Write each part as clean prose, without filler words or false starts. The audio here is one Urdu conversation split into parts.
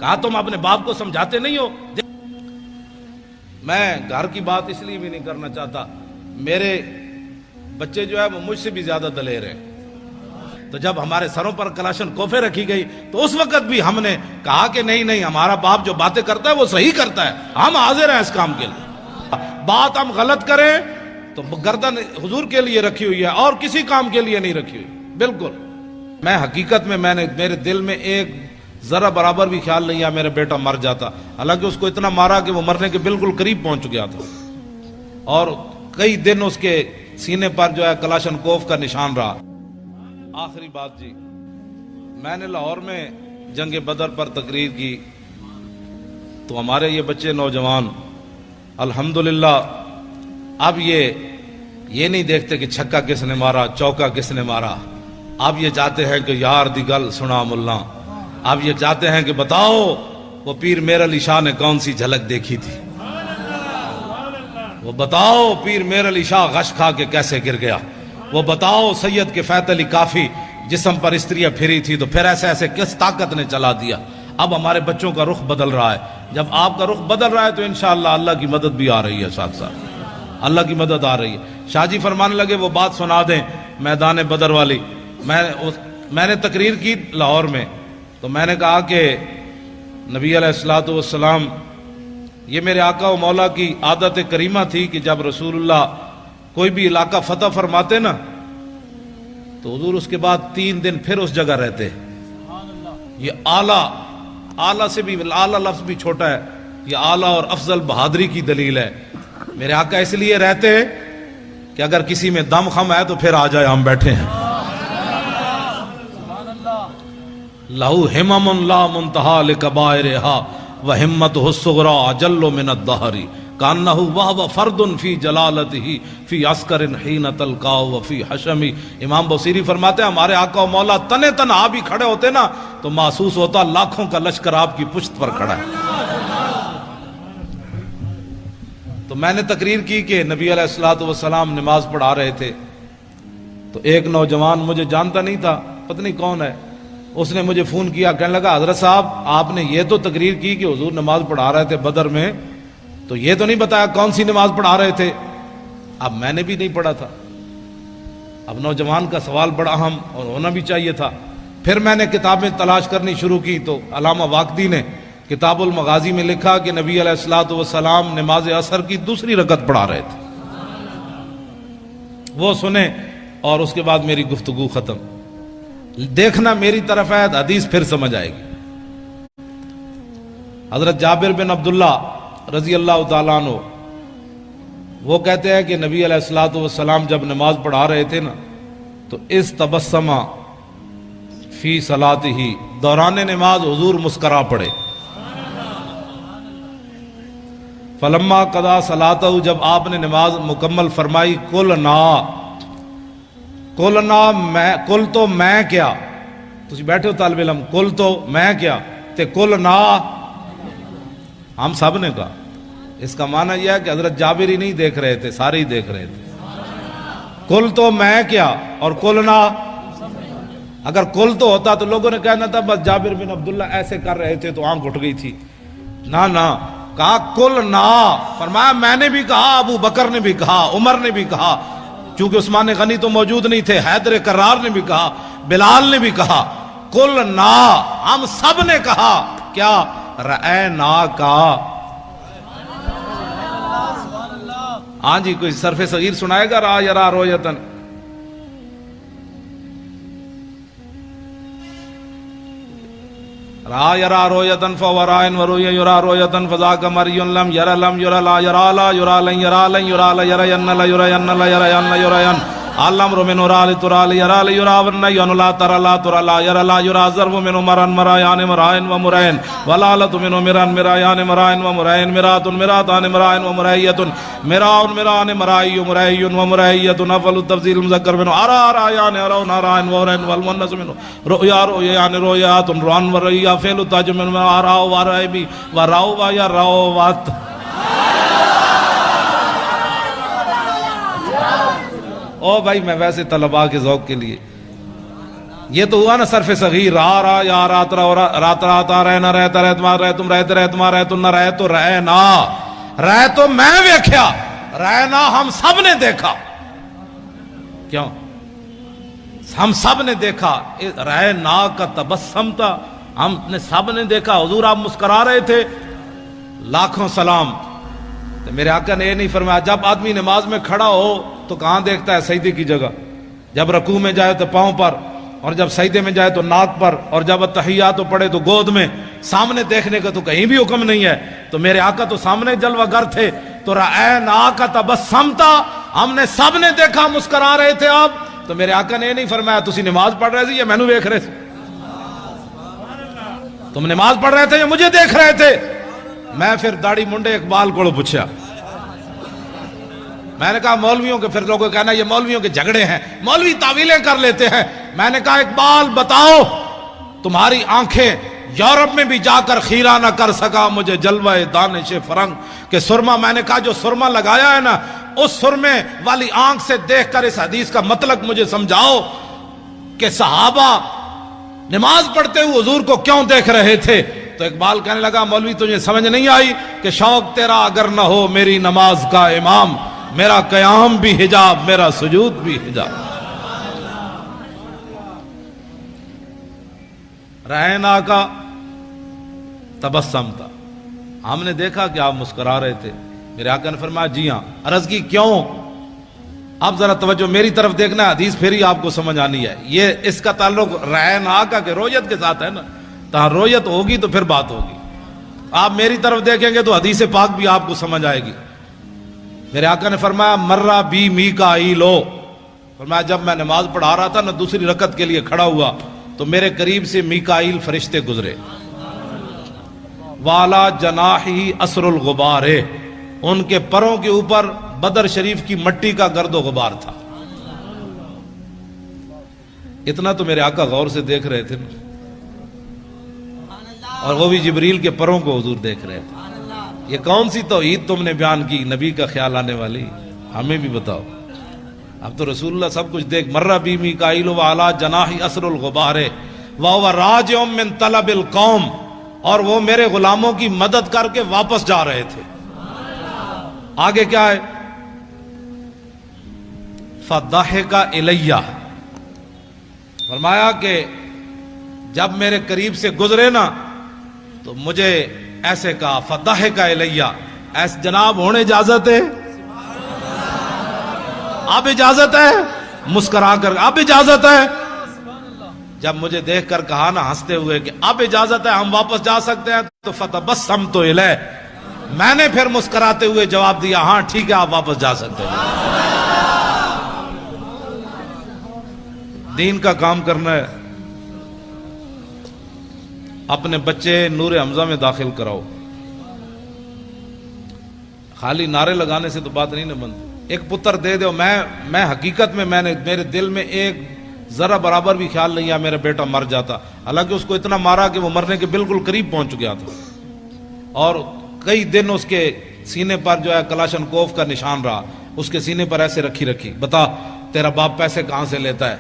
کہا تم اپنے باپ کو سمجھاتے نہیں ہو؟ میں گھر کی بات اس لیے بھی نہیں کرنا چاہتا، میرے بچے جو ہے وہ مجھ سے بھی زیادہ دلیر ہیں، تو جب ہمارے سروں پر کلاشن کوفے رکھی گئی تو اس وقت بھی ہم نے کہا کہ نہیں ہمارا باپ جو باتیں کرتا ہے وہ صحیح کرتا ہے، ہم حاضر ہیں اس کام کے لیے۔ بات ہم غلط کریں تو گردن حضور کے لیے رکھی ہوئی ہے اور کسی کام کے لیے نہیں رکھی ہوئی، بالکل۔ میں حقیقت میں میرے دل میں ایک ذرا برابر بھی خیال نہیں ہے میرا بیٹا مر جاتا، حالانکہ اس کو اتنا مارا کہ وہ مرنے کے بالکل قریب پہنچ گیا تھا، اور کئی دن اس کے سینے پر جو ہے کلاشن کوف کا نشان رہا۔ آخری بات جی، میں نے لاہور میں جنگ بدر پر تقریر کی تو ہمارے یہ بچے نوجوان الحمدللہ اب یہ نہیں دیکھتے کہ چھکا کس نے مارا، چوکا کس نے مارا، اب یہ چاہتے ہیں کہ یار دی گل سنا ملا، اب یہ چاہتے ہیں کہ بتاؤ وہ پیر میر علی شاہ نے کون سی جھلک دیکھی تھی، وہ بتاؤ پیر میر علی شاہ غش کھا کے کیسے گر گیا، وہ بتاؤ سید کے فیت علی کافی جسم پر استریاں پھری تھی تو پھر ایسے کس طاقت نے چلا دیا۔ اب ہمارے بچوں کا رخ بدل رہا ہے، جب آپ کا رخ بدل رہا ہے تو انشاءاللہ اللہ کی مدد بھی آ رہی ہے، ساتھ ساتھ اللہ کی مدد آ رہی ہے۔ شاہ جی فرمانے لگے وہ بات سنا دیں میدان بدر والی۔ میں نے تقریر کی لاہور میں، تو میں نے کہا کہ نبی علیہ الصلوۃ والسلام، یہ میرے آقا و مولا کی عادت کریمہ تھی کہ جب رسول اللہ کوئی بھی علاقہ فتح فرماتے نا تو حضور اس کے بعد 3 دن پھر اس جگہ رہتے۔ یہ اعلیٰ سے بھی اعلیٰ لفظ بھی چھوٹا ہے، یہ اعلیٰ اور افضل بہادری کی دلیل ہے۔ میرے آقا اس لیے رہتے کہ اگر کسی میں دم خم ہے تو پھر آ جائے، ہم بیٹھے ہیں۔ لہو ہمم لا منتہا لکبائرہا وہمتہ الصغریٰ اجل من الدہر کانہ وہو فرد فی جلالتہ فی عسکر حین تلقاہ وفی حشمی۔ امام بصیری فرماتے ہیں ہمارے آقا و مولا تنے تنہا بھی کھڑے ہوتے نا تو محسوس ہوتا لاکھوں کا لشکر آپ کی پشت پر کھڑا ہے۔ تو میں نے تقریر کی کہ نبی علیہ الصلوۃ والسلام نماز پڑھا رہے تھے، تو ایک نوجوان مجھے جانتا نہیں تھا، پتہ نہیں کون ہے، اس نے مجھے فون کیا، کہنے لگا حضرت صاحب آپ نے یہ تو تقریر کی کہ حضور نماز پڑھا رہے تھے بدر میں، تو یہ تو نہیں بتایا کون سی نماز پڑھا رہے تھے۔ اب میں نے بھی نہیں پڑھا تھا، اب نوجوان کا سوال بڑا اہم اور ہونا بھی چاہیے تھا۔ پھر میں نے کتابیں تلاش کرنی شروع کی تو علامہ واقدی نے کتاب المغازی میں لکھا کہ نبی علیہ الصلوۃ والسلام نماز عصر کی 2 رکعت پڑھا رہے تھے۔ وہ سنے اور اس کے بعد میری گفتگو ختم۔ دیکھنا میری طرف ہے، حدیث پھر سمجھ آئے گی۔ حضرت جابر بن عبداللہ رضی اللہ تعالیٰ عنہ وہ کہتے ہیں کہ نبی علیہ الصلوۃ والسلام جب نماز پڑھا رہے تھے نا تو اس تبسمہ فی صلاتہ، دوران نماز حضور مسکرا پڑے۔ فلما قضا صلاتہ، جب آپ نے نماز مکمل فرمائی، کل تو میں کیا، تسی بیٹھے ہو طالب علم، کل تو میں کیا تے کل نا ہم سب نے کہا۔ اس کا معنی یہ ہے کہ حضرت جابر ہی نہیں دیکھ رہے تھے، سارے ہی دیکھ رہے تھے۔ کل تو میں کیا اور کل نا، اگر کل تو ہوتا تو لوگوں نے کہنا تھا بس جابر بن عبداللہ ایسے کر رہے تھے تو آنکھ اٹھ گئی تھی، نہ کہا کل نا، فرمایا میں نے بھی کہا، ابو بکر نے بھی کہا، عمر نے بھی کہا، چونکہ عثمان غنی تو موجود نہیں تھے، حیدر کرار نے بھی کہا، بلال نے بھی کہا، کل نا، ہم سب نے کہا کیا، رأینا کا۔ ہاں جی، کوئی صرف صغیر سنائے گا؟ را یرا رویتن، را یرا رویتن فورائن وروی یرا رویتن فذاک مریون لم یرا لم یرا لا یرا لا یرا لن یرا لن یرا لا یرا ین لا یرا ین لا یرا ین لا یرا ین علم رو من را لترا لیرا لیرا ورن ین لا ترا لا ترا لا یرا لا یرا ضرب من مرن مرایان مرائن و مرائن ولالت من مرن مرایان مرائن و مرائن مرات مراتان مرائن و مرائیت مراؤن مران مرائی و مرائی و مرائیت افل التفضیل مذکر من ارا رایان ارون ارائن و ارائن والمنس من رؤیا رؤیان رؤیات روان و رؤیا فعل التاج من اراؤ و رائبی و راؤ و یا راؤ وات۔ او بھائی میں ویسے طلباء کے ذوق کے لیے یہ تو ہوا نا صرف صغیر، را یا رات رہا رہ نہ رہتا رہ تمہارا رہ تم رہتے رہ تمہارا رہ تم نہ رہ تو رہ نا، رہ تو میں ویکھیا، رہنا ہم سب نے دیکھا، کیوں ہم سب نے دیکھا، رہنا کا تبسم تھا، ہم نے سب نے دیکھا حضور آپ مسکرا رہے تھے، لاکھوں سلام۔ تو میرے آقا نے یہ نہیں فرمایا جب آدمی نماز میں کھڑا ہو تو کہاں دیکھتا ہے؟ سجدے کی جگہ، جب رکوع میں جائے تو پاؤں پر، اور جب سجدے میں جائے تو ناک پر، اور جب اتحیات پڑھے تو گود میں، سامنے دیکھنے کا تو کہیں بھی حکم نہیں ہے۔ تو میرے آقا تو سامنے جلوہ گر تھے، تو رأینا کا تبسم تھا، ہم نے سب نے دیکھا مسکرا رہے تھے آپ۔ تو میرے آقا نے یہ نہیں فرمایا تسی نماز پڑھ رہے تھے یا مینوں دیکھ رہے تھے، تم نماز پڑھ رہے تھے یا مجھے دیکھ رہے تھے؟ میں پھر داڑھی منڈے اقبال کو پوچھا، میں نے کہا مولویوں کے، پھر لوگوں کہنا یہ مولویوں کے جھگڑے ہیں، مولوی تعویلیں کر لیتے ہیں۔ میں نے کہا اقبال بتاؤ، تمہاری آنکھیں یورپ میں بھی جا کر خیرہ نہ کر سکا مجھے جلوہ دانش فرنگ کہ سرما، میں نے کہا جو سرما لگایا ہے نا، اس سرمے والی آنکھ سے دیکھ کر اس حدیث کا مطلب مجھے سمجھاؤ کہ صحابہ نماز پڑھتے ہوئے حضور کو کیوں دیکھ رہے تھے؟ تو اقبال کہنے لگا مولوی تجھے سمجھ نہیں آئی کہ شوق تیرا اگر نہ ہو میری نماز کا امام، میرا قیام بھی حجاب میرا سجود بھی حجاب۔ رہنا کا تبسم تھا، ہم نے دیکھا کہ آپ مسکرا رہے تھے۔ میرے آقا نے فرمایا جی ہاں۔ عرض کی کیوں؟ آپ ذرا توجہ میری طرف دیکھنا، حدیث پھر ہی آپ کو سمجھ آنی ہے۔ یہ اس کا تعلق رہنا کا کہ رویت کے ساتھ ہے نا، تو رویت ہوگی تو پھر بات ہوگی۔ آپ میری طرف دیکھیں گے تو حدیث پاک بھی آپ کو سمجھ آئے گی۔ میرے آقا نے فرمایا مرہ بی میکائیلو، فرمایا جب میں نماز پڑھا رہا تھا نا، دوسری رکعت کے لیے کھڑا ہوا تو میرے قریب سے میکائیل فرشتے گزرے، والا جناحی اسر الغبار، ان کے پروں کے اوپر بدر شریف کی مٹی کا گرد و غبار تھا۔ اتنا تو میرے آقا غور سے دیکھ رہے تھے نا، اور وہ بھی جبریل کے پروں کو حضور دیکھ رہے تھے۔ یہ کون سی توحید تم نے بیان کی نبی کا خیال آنے والی؟ ہمیں بھی بتاؤ۔ اب تو رسول اللہ سب کچھ دیکھ، مرہ بی میکائیل وعلی جناحی اسر الغبار وہو راجع من طلب القوم، اور وہ میرے غلاموں کی مدد کر کے واپس جا رہے تھے۔ آگے کیا ہے؟ فضحک الیہ، فرمایا کہ جب میرے قریب سے گزرے نا تو مجھے ایسے کہا، فضحک الیہ، ایسے جناب ہونے اجازت ہے؟ اب اجازت ہے؟ مسکرا کر اب اجازت ہے؟ جب مجھے دیکھ کر کہا نا ہنستے ہوئے کہ اب اجازت ہے، ہم واپس جا سکتے ہیں، تو فتبسمت الیہ، میں نے پھر مسکراتے ہوئے جواب دیا ہاں ٹھیک ہے آپ واپس جا سکتے ہیں۔ دین کا کام کرنا ہے، اپنے بچے نور حمزہ میں داخل کراؤ، خالی نعرے لگانے سے تو بات نہیں نہ بنتی۔ ایک پتر دے دو، میں حقیقت میں میرے دل میں ایک ذرا برابر بھی خیال نہیں ہے میرا بیٹا مر جاتا، حالانکہ اس کو اتنا مارا کہ وہ مرنے کے بالکل قریب پہنچ گیا تھا، اور کئی دن اس کے سینے پر جو ہے کلاشن کوف کا نشان رہا، اس کے سینے پر ایسے رکھی بتا تیرا باپ پیسے کہاں سے لیتا ہے،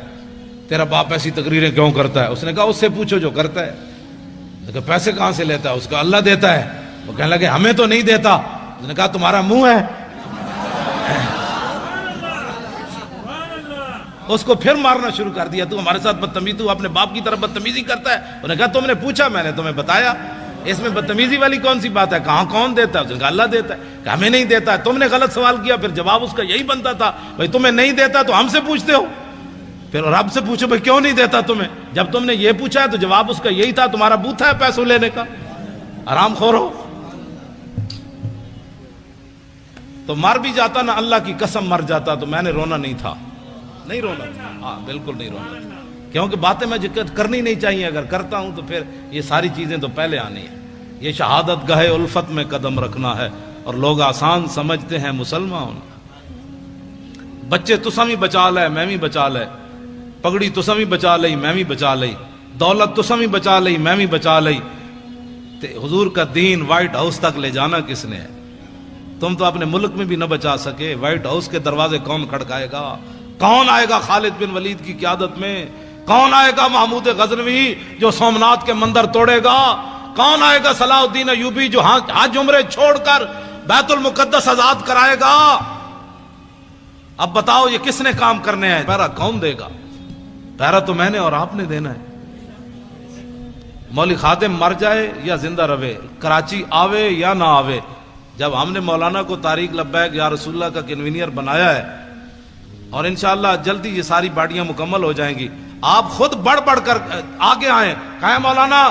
تیرا باپ ایسی تقریریں کیوں کرتا ہے؟ اس نے کہا اس سے پوچھو جو کرتا ہے۔ کہ پیسے کہاں سے لیتا ہے؟ اس کا اللہ دیتا ہے۔ وہ کہنے لگے ہمیں تو نہیں دیتا۔ اس نے کہا تمہارا منہ ہے۔ اس کو پھر مارنا شروع کر دیا، تو ہمارے ساتھ بدتمیزی، تو اپنے باپ کی طرف بدتمیزی کرتا ہے۔ انہوں نے کہا تم نے پوچھا، میں نے تمہیں بتایا، اس میں بدتمیزی والی کون سی بات ہے؟ کہاں کون دیتا ہے؟ اس نے کہا اللہ دیتا ہے۔ کہ ہمیں نہیں دیتا ہے۔ تم نے غلط سوال کیا، پھر جواب اس کا یہی بنتا تھا بھائی تمہیں نہیں دیتا تو ہم سے پوچھتے ہو، پھر رب سے پوچھو بھائی کیوں نہیں دیتا تمہیں؟ جب تم نے یہ پوچھا ہے تو جواب اس کا یہی تھا، تمہارا بوتھا ہے پیسوں لینے کا، آرام خور ہو۔ تو مر بھی جاتا نا، اللہ کی قسم مر جاتا تو میں نے رونا نہیں تھا، نہیں رونا تھا، ہاں بالکل نہیں رونا تھا، کیونکہ باتیں میں کرنی نہیں چاہیے، اگر کرتا ہوں تو پھر یہ ساری چیزیں تو پہلے آنی ہیں۔ یہ شہادت گاہ الفت میں قدم رکھنا ہے، اور لوگ آسان سمجھتے ہیں مسلمان ہونا۔ بچے تساں بھی بچا لے، میں بھی بچا لے، پگڑی تساں بھی بچا لئی، میں بھی بچا لئی، دولت تساں بھی بچا لئی، میں بھی بچا لئی، حضور کا دین وائٹ ہاؤس تک لے جانا کس نے ہے؟ تم تو اپنے ملک میں بھی نہ بچا سکے، وائٹ ہاؤس کے دروازے کون کھڑکائے گا؟ کون آئے گا خالد بن ولید کی قیادت میں؟ کون آئے گا محمود غزنوی جو سومناتھ کے مندر توڑے گا؟ کون آئے گا صلاح الدین ایوبی جو حج عمرے چھوڑ کر بیت المقدس آزاد کرائے گا؟ اب بتاؤ یہ کس نے کام کرنے ہیں؟ پہرا کون دے گا؟ پہرا تو میں نے اور آپ نے دینا ہے۔ مولوی خادم مر جائے یا زندہ رہے، کراچی آوے یا نہ آوے، جب ہم نے مولانا کو طارق لبیک یا رسول اللہ کا کنوینئر بنایا ہے، اور انشاءاللہ جلدی یہ ساری باڑیاں مکمل ہو جائیں گی، آپ خود بڑھ بڑھ کر آگے آئیں، کہیں مولانا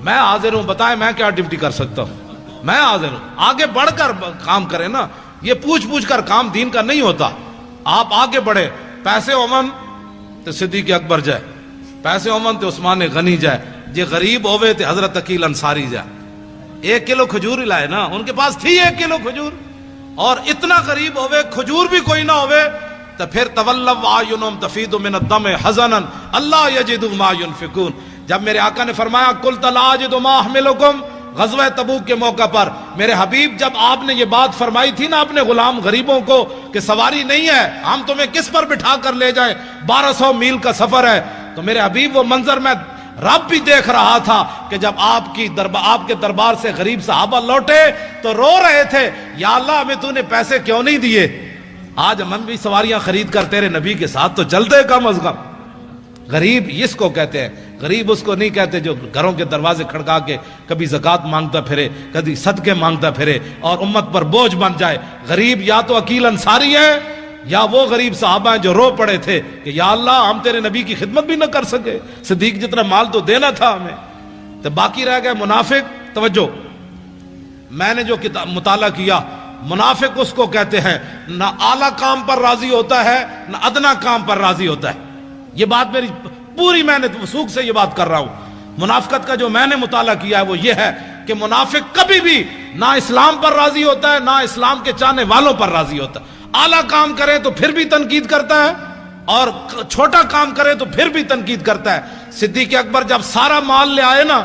میں حاضر ہوں، بتائیں میں کیا ڈیوٹی کر سکتا ہوں، میں حاضر ہوں، آگے بڑھ کر کام کریں نا، یہ پوچھ کر کام دین کا نہیں ہوتا۔ آپ آگے بڑھے، پیسے امن تو صدیق اکبر جائے، پیسے امن تو عثمان غنی جائے، جے غریب ہوئے تو حضرت عقیل انصاری جائے۔ 1 کلو کھجور لائے نا، ان کے پاس تھی 1 کلو کھجور، اور اتنا غریب ہوئے کھجور بھی کوئی نہ ہوئے تو پھر تولوا اعینہم تفیض من الدمع حزنا الا یجدوا ما ينفقون۔ جب میرے آقا نے فرمایا قلت لا اجد ما احملکم، غزوہ تبوک کے موقع پر میرے حبیب جب آپ نے یہ بات فرمائی تھی نا اپنے غلام غریبوں کو کہ سواری نہیں ہے، ہم تمہیں کس پر بٹھا کر لے جائیں، 1200 میل کا سفر ہے، تو میرے حبیب وہ منظر میں رب بھی دیکھ رہا تھا کہ جب آپ کے دربار سے غریب صحابہ لوٹے تو رو رہے تھے، یا اللہ ہمیں تو نے پیسے کیوں نہیں دیے، آج ہم بھی سواریاں خرید کر تیرے نبی کے ساتھ تو چلتے کم از کم۔ غریب اس کو کہتے ہیں، غریب اس کو نہیں کہتے جو گھروں کے دروازے کھڑکا کے کبھی زکوٰۃ مانگتا پھرے، کبھی صدقے مانگتا پھرے اور امت پر بوجھ بن جائے۔ غریب یا تو عقیل انصاری ہے یا وہ غریب صحابہ ہیں جو رو پڑے تھے کہ یا اللہ ہم تیرے نبی کی خدمت بھی نہ کر سکے، صدیق جتنا مال تو دینا تھا ہمیں، تو باقی رہ گئے منافق۔ توجہ، میں نے جو مطالعہ کیا، منافق اس کو کہتے ہیں نہ اعلیٰ کام پر راضی ہوتا ہے نہ ادنا کام پر راضی ہوتا ہے۔ یہ بات میری پوری، میں نے وثوق سے یہ بات کر رہا ہوں۔ منافقت کا جو میں نے مطالعہ کیا ہے وہ یہ ہے کہ منافق کبھی بھی نہ اسلام پر راضی ہوتا ہے نہ اسلام کے چاہنے والوں پر راضی ہوتا ہے۔ اعلیٰ کام کرے تو پھر بھی تنقید کرتا ہے اور چھوٹا کام کرے تو پھر بھی تنقید کرتا ہے۔ صدیق اکبر جب سارا مال لے آئے نا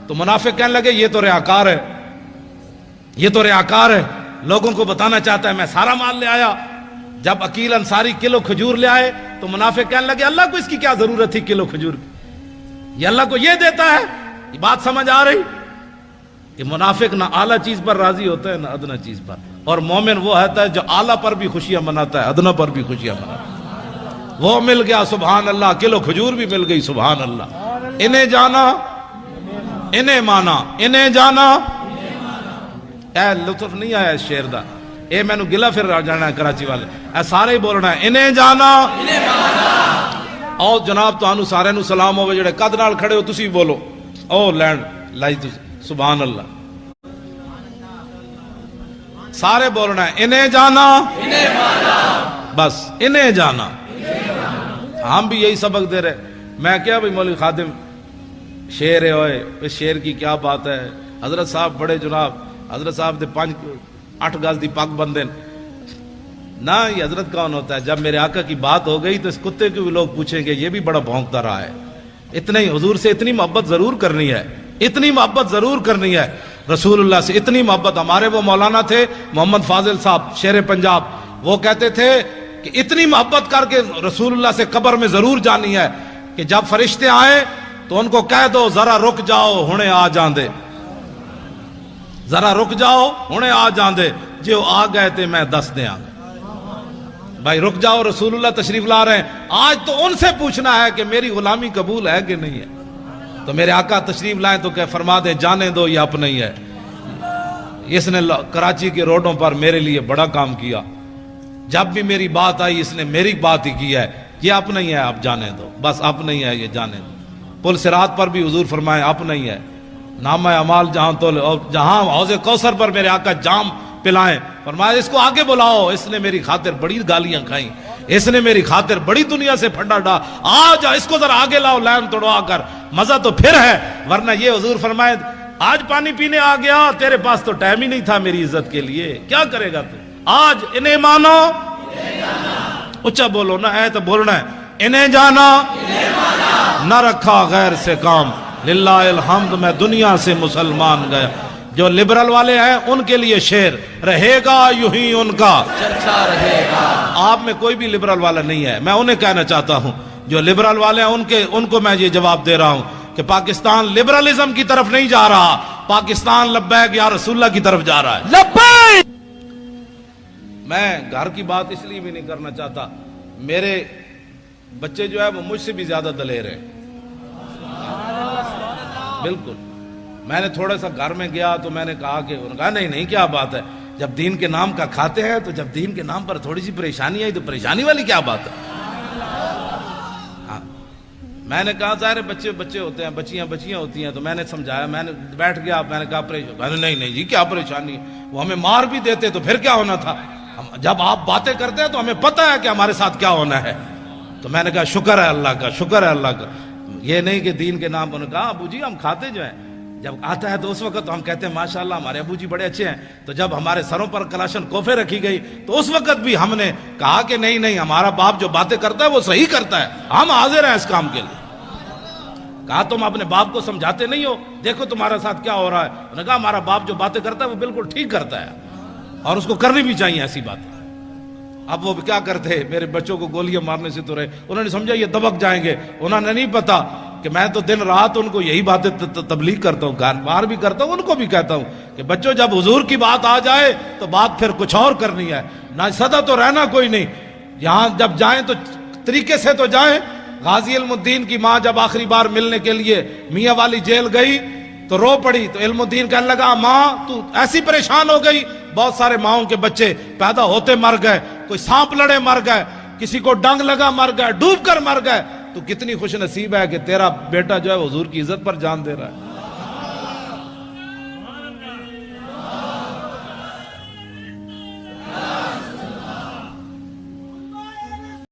تو منافق کہنے لگے یہ تو ریاکار ہے، یہ تو ریاکار ہے، لوگوں کو بتانا چاہتا ہے میں سارا مال لے آیا۔ جب عقیل انصاری کلو کھجور لے آئے تو منافق کہنے لگے اللہ کو اس کی کیا ضرورت تھی کلو کھجور کی، یہ اللہ کو یہ دیتا ہے۔ یہ بات سمجھ آ رہی کہ منافق نہ اعلیٰ چیز پر راضی ہوتا ہے نہ ادنا چیز پر، اور مومن وہ ہوتا ہے جو اعلیٰ پر بھی خوشیاں مناتا ہے ادنا پر بھی خوشیاں مناتا ہے۔ وہ مل گیا سبحان اللہ، کلو کھجور بھی مل گئی سبحان اللہ۔ انہیں جانا انہیں مانا، انہیں جانا، اے لطف نہیں آیا اس شعر دا، اے میں نو گلا پھر جانا ہے کراچی والے، اے سارے ہی بولنا ہے انہیں جانا انہیں مانا۔ او جناب تو سارے نو سلام ہوئے جڑے قد نال کھڑے ہو تسی بولو، او لینڈ لائی تسی سبحان اللہ، سارے بولنا ہے انہیں جانا انہیں مانا، بس انہیں جانا۔ ہم بھی یہی سبق دے رہے، میں کیا بھئی مولوی خادم شیر ہے ہوئے، اس شیر کی کیا بات ہے، حضرت صاحب بڑے جناب، حضرت صاحب دے 8 گز دی پاک بندے نہ، یہ حضرت کون ہوتا ہے؟ جب میرے آقا کی بات ہو گئی تو اس کتے کو بھی لوگ پوچھیں گے یہ بھی بڑا بھونکتا رہا ہے۔ اتنا ہی حضور سے اتنی محبت ضرور کرنی ہے، اتنی محبت ضرور کرنی ہے، رسول اللہ سے اتنی محبت۔ ہمارے وہ مولانا تھے محمد فاضل صاحب شیر پنجاب، وہ کہتے تھے کہ اتنی محبت کر کے رسول اللہ سے قبر میں ضرور جانی ہے کہ جب فرشتے آئیں تو ان کو کہہ دو ذرا رک جاؤ ہنے آ جان دے، ذرا رک جاؤ ہنے آ جان دے، جو آ گئے تھے میں دس دے آ گئے۔ بھائی رک جاؤ، رسول اللہ تشریف لا رہے ہیں، آج تو ان سے پوچھنا ہے کہ میری غلامی قبول ہے کہ نہیں ہے۔ تو میرے آقا تشریف لائیں تو کہ فرما دیں جانے دو یہ اپنا ہی ہے، اس نے کراچی کے روڈوں پر میرے لیے بڑا کام کیا، جب بھی میری بات آئی اس نے میری بات ہی کی ہے، یہ اپنا ہی ہے آپ جانے دو، بس اپنا ہی ہے یہ جانے دو۔ پل صراط پر بھی حضور فرمائے اپنا ہی ہے، نامہ اعمال جہاں تو جہاں حوض کوثر پر میرے آقا جام پلائیں، فرمایا اس کو آگے بلاؤ، اس نے میری خاطر بڑی گالیاں کھائیں، اس نے میری خاطر بڑی دنیا سے پھڈا ڈا، آج اس کو ذرا آگے لاؤ لائن توڑوا کر، مزہ تو پھر ہے، ورنہ یہ حضور فرمائے آج پانی پینے آ گیا، تیرے پاس تو ٹائم ہی نہیں تھا میری عزت کے لیے، کیا کرے گا تو؟ آج انہیں مانو اچھا بولو نا، اے تو بولنا ہے انہیں جانا نہ رکھا غیر سے کام، للہ الحمد میں دنیا سے مسلمان گیا۔ جو لبرل والے ہیں ان کے لیے شعر رہے گا یوں ہی ان کا چرچا رہے گا۔ آپ میں کوئی بھی لبرل والا نہیں ہے، میں انہیں کہنا چاہتا ہوں جو لبرل والے ہیں ان کو میں یہ جواب دے رہا ہوں کہ پاکستان لبرلزم کی طرف نہیں جا رہا، پاکستان لبیک یا رسول اللہ کی طرف جا رہا ہے۔ لبیک۔ میں گھر کی بات اس لیے بھی نہیں کرنا چاہتا، میرے بچے جو ہے وہ مجھ سے بھی زیادہ دلیر ہیں، بالکل۔ میں نے تھوڑا سا گھر میں گیا تو میں نے کہا کہ انہوں نے کہا نہیں کیا بات ہے، جب دین کے نام کا کھاتے ہیں تو جب دین کے نام پر تھوڑی سی پریشانی آئی تو پریشانی والی کیا بات ہے؟ میں نے کہا ظاہر بچے ہوتے ہیں، بچیاں ہوتی ہیں، تو میں نے سمجھایا، میں نے بیٹھ گیا، میں نے کہا نہیں جی کیا پریشانی ہے، وہ ہمیں مار بھی دیتے تو پھر کیا ہونا تھا، جب آپ باتیں کرتے ہیں تو ہمیں پتہ ہے کہ ہمارے ساتھ کیا ہونا ہے۔ تو میں نے کہا شکر ہے اللہ کا، شکر ہے اللہ کا، یہ نہیں کہ دین کے نام پر۔ کہا ابو جی ہم کھاتے جو ہیں، جب آتا ہے تو اس وقت تو ہم کہتے ہیں ماشاءاللہ ہمارے ابو جی بڑے اچھے ہیں، تو جب ہمارے سروں پر کلاشن کوفے رکھی گئی تو اس وقت بھی ہم نے کہا کہ نہیں ہمارا باپ جو باتیں کرتا ہے وہ صحیح کرتا ہے، ہم حاضر ہیں اس کام کے لیے۔ کہا تم اپنے باپ کو سمجھاتے نہیں ہو، دیکھو تمہارے ساتھ کیا ہو رہا ہے۔ انہوں نے کہا ہمارا باپ جو باتیں کرتا ہے وہ بالکل ٹھیک کرتا ہے اور اس کو کرنی بھی چاہیے ایسی بات۔ اب وہ کیا کرتے، میرے بچوں کو گولیاں مارنے سے تو رہے، انہوں نے سمجھا یہ دبک جائیں گے، انہوں نے نہیں پتا کہ میں تو دن رات ان کو یہی باتیں تبلیغ کرتا ہوں، گھر باہر بھی کرتا ہوں، ان کو بھی کہتا ہوں کہ بچوں جب حضور کی بات آ جائے تو بات پھر کچھ اور کرنی ہے، نہ سدا تو رہنا کوئی نہیں، یہاں جب جائیں تو طریقے سے تو جائیں۔ غازی علم الدین کی ماں جب آخری بار ملنے کے لیے میاں والی جیل گئی تو رو پڑی، تو علم الدین کہنے لگا ماں تو ایسی پریشان ہو گئی، بہت سارے ماؤں کے بچے پیدا ہوتے مر گئے، کوئی سانپ لڑے مر گئے، کسی کو ڈنگ لگا مر گئے، ڈوب کر مر گئے، تو کتنی خوش نصیب ہے کہ تیرا بیٹا جو ہے حضور کی عزت پر جان دے رہا ہے۔